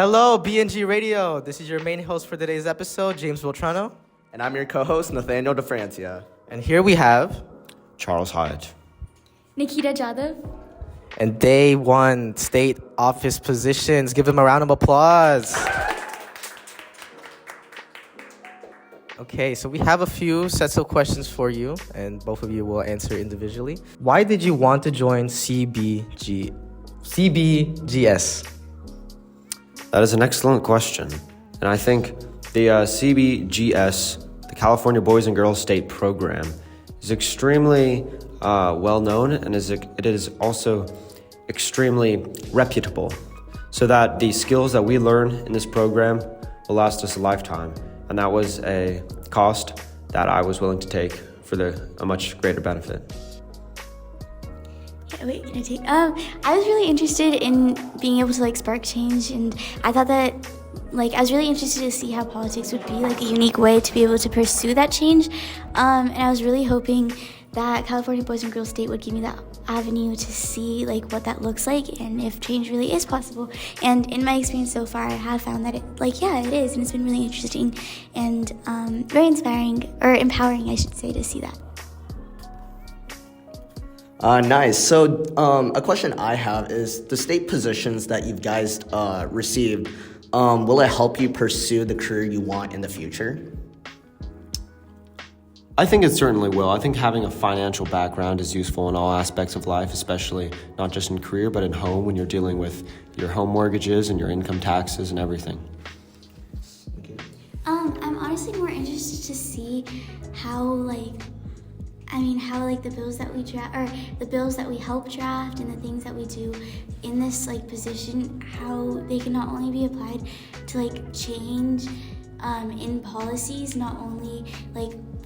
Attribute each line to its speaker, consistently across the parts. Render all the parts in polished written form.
Speaker 1: Hello, B&G Radio. This is your main host for today's episode, James Beltrano.
Speaker 2: And I'm your co-host, Nathaniel DeFrancia.
Speaker 1: And here we have
Speaker 3: Charles Hiatt.
Speaker 4: Nikita Jadhav.
Speaker 1: and they won state office positions. Give them a round of applause. Okay, so we have a few sets of questions for you, and both of you will answer individually. Why did you want to join CBGS?
Speaker 3: That is an excellent question. And I think the CBGS, the California Boys and Girls State Program, is extremely well known, and it is also extremely reputable, so that the skills that we learn in this program will last us a lifetime. And that was a cost that I was willing to take for a much greater benefit.
Speaker 4: Wait, can I take? I was really interested in being able to spark change, and I thought that I was really interested to see how politics would be a unique way to be able to pursue that change. And I was really hoping that California Boys and Girls State would give me that avenue to see what that looks like and if change really is possible. And in my experience so far, I have found that it is, and it's been really interesting and very inspiring, or empowering, I should say, to see that.
Speaker 2: Nice. So a question I have is, the state positions that you guys received, will it help you pursue the career you want in the future?
Speaker 3: I think it certainly will. I think having a financial background is useful in all aspects of life, especially not just in career, but in home, when you're dealing with your home mortgages and your income taxes and everything.
Speaker 4: I'm honestly more interested to see how the bills that we draft, or the bills that we help draft, and the things that we do in this position, how they can not only be applied to change in policies, not only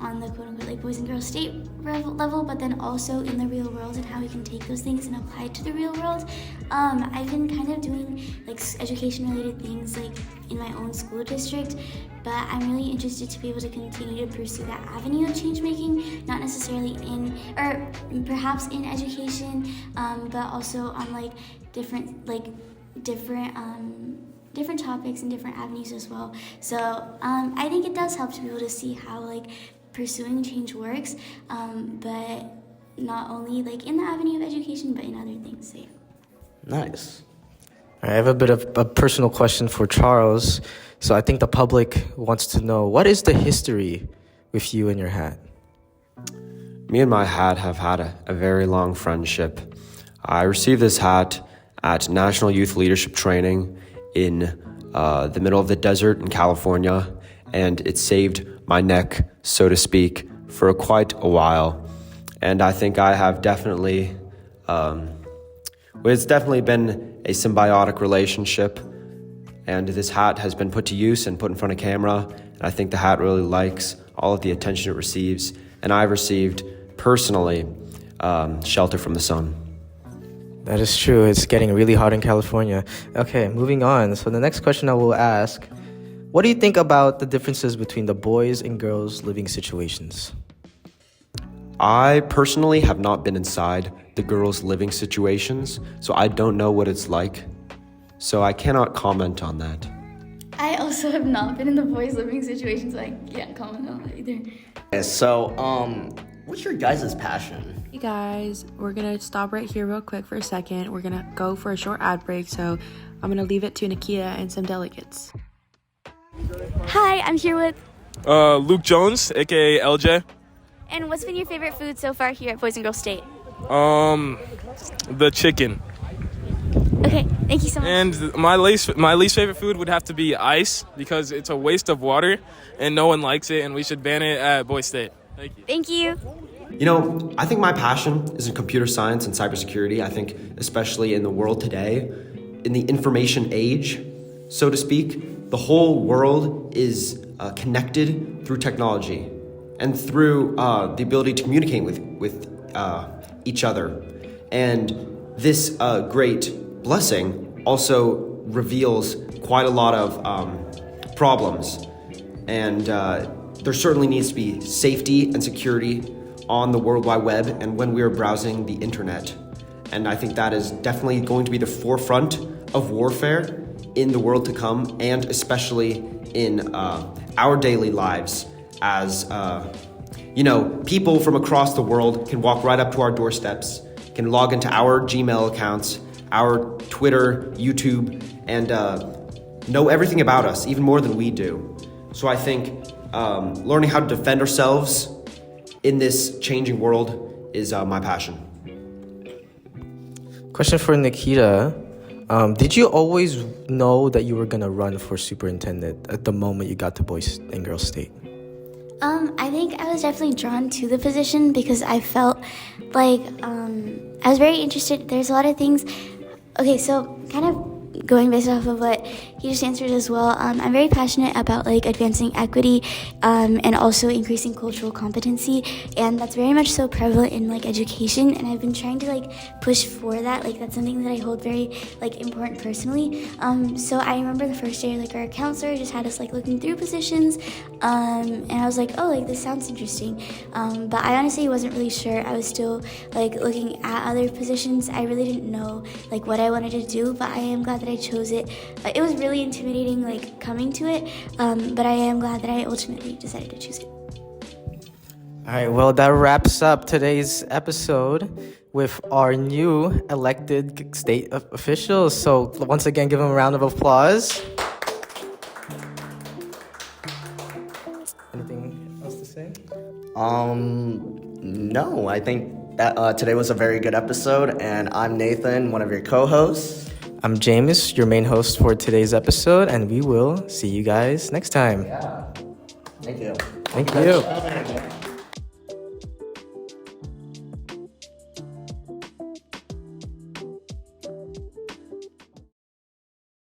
Speaker 4: on the quote-unquote Boys and Girls State level, but then also in the real world, and how we can take those things and apply it to the real world. I've been kind of doing education-related things in my own school district, but I'm really interested to be able to continue to pursue that avenue of change-making, not necessarily perhaps in education, but also on different topics and different avenues as well. So I think it does help to be able to see how pursuing change works, but not only in the avenue of education, but in other things. So yeah.
Speaker 2: Nice.
Speaker 1: I have a bit of a personal question for Charles. So I think the public wants to know, what is the history with you and your hat?
Speaker 3: Me and my hat have had a very long friendship. I received this hat at National Youth Leadership Training in the middle of the desert in California, and it saved my neck, so to speak, for quite a while. And I think I have definitely, it's definitely been a symbiotic relationship, and this hat has been put to use and put in front of camera, and I think the hat really likes all of the attention it receives, and I've received, personally, shelter from the sun.
Speaker 1: That is true. It's getting really hot in California. Okay, moving on. So the next question I will ask, what do you think about the differences between the boys and girls living situations?
Speaker 3: I personally have not been inside the girls' living situations, so I don't know what it's like. So I cannot comment on that.
Speaker 4: I also have not been in the boys' living situations, so I can't comment on that either.
Speaker 2: Okay, so what's your guys' passion?
Speaker 5: Hey guys, we're gonna stop right here real quick for a second. We're gonna go for a short ad break, so I'm gonna leave it to Nikita and some delegates.
Speaker 4: Hi, I'm here with.
Speaker 6: Luke Jones, aka LJ.
Speaker 4: And what's been your favorite food so far here at Boys and Girls State?
Speaker 6: The chicken.
Speaker 4: Okay, thank you so much.
Speaker 6: And my least favorite food would have to be ice, because it's a waste of water and no one likes it, and we should ban it at Boys State. Thank you.
Speaker 4: Thank you.
Speaker 3: I think my passion is in computer science and cybersecurity. I think especially in the world today, in the information age, so to speak, the whole world is connected through technology and through the ability to communicate with each other. And this great blessing also reveals quite a lot of problems. And there certainly needs to be safety and security on the World Wide Web and when we are browsing the internet. And I think that is definitely going to be the forefront of warfare in the world to come, and especially in our daily lives as, people from across the world can walk right up to our doorsteps, can log into our Gmail accounts, our Twitter, YouTube, and know everything about us, even more than we do. So I think learning how to defend ourselves in this changing world is my passion.
Speaker 1: Question for Nikita. Did you always know that you were going to run for superintendent at the moment you got to Boys and Girls State?
Speaker 4: I think I was definitely drawn to the position because I felt like I was very interested. There's a lot of things. Okay, so kind of going based off of what he just answered as well, I'm very passionate about like advancing equity and also increasing cultural competency, and that's very much so prevalent in like education, and I've been trying to like push for that. Like that's something that I hold very like important personally. So I remember the first year like our counselor just had us like looking through positions, and I was like, oh, like this sounds interesting, but I honestly wasn't really sure. I was still like looking at other positions. I really didn't know like what I wanted to do, but I am glad that I chose it. It was really intimidating like coming to it, but I am glad that I ultimately decided to choose it.
Speaker 1: All right, well, that wraps up today's episode with our new elected state officials. So once again, give them a round of applause. Anything else to say?
Speaker 2: No, I think that today was a very good episode, and I'm Nathan, one of your co-hosts.
Speaker 1: I'm James, your main host for today's episode, and we will see you guys next time.
Speaker 2: Yeah. Thank you.
Speaker 1: Thank you.